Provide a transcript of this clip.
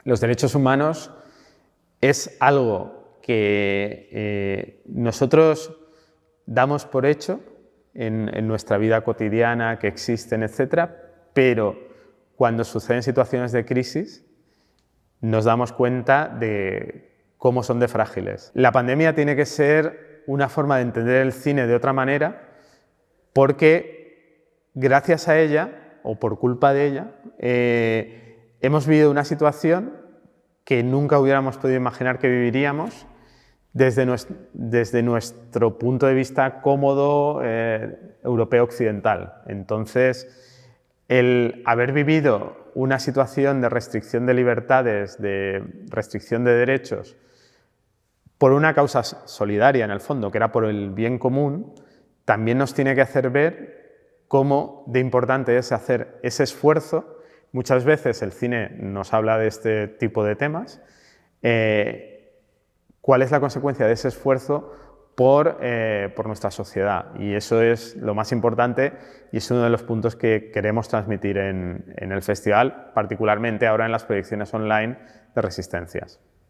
Los derechos humanos es algo que nosotros damos por hecho en nuestra vida cotidiana, que existen, etcétera, pero cuando suceden situaciones de crisis nos damos cuenta de cómo son de frágiles. La pandemia tiene que ser una forma de entender el cine de otra manera, porque gracias a ella, o por culpa de ella, hemos vivido una situación que nunca hubiéramos podido imaginar que viviríamos desde nuestro punto de vista cómodo europeo occidental. Entonces, el haber vivido una situación de restricción de libertades, de restricción de derechos, por una causa solidaria en el fondo, que era por el bien común, también nos tiene que hacer ver cómo de importante es hacer ese esfuerzo. Muchas veces el cine nos habla de este tipo de temas. ¿Cuál es la consecuencia de ese esfuerzo por nuestra sociedad? Y eso es lo más importante y es uno de los puntos que queremos transmitir en el festival, particularmente ahora en las proyecciones online de Resistencias.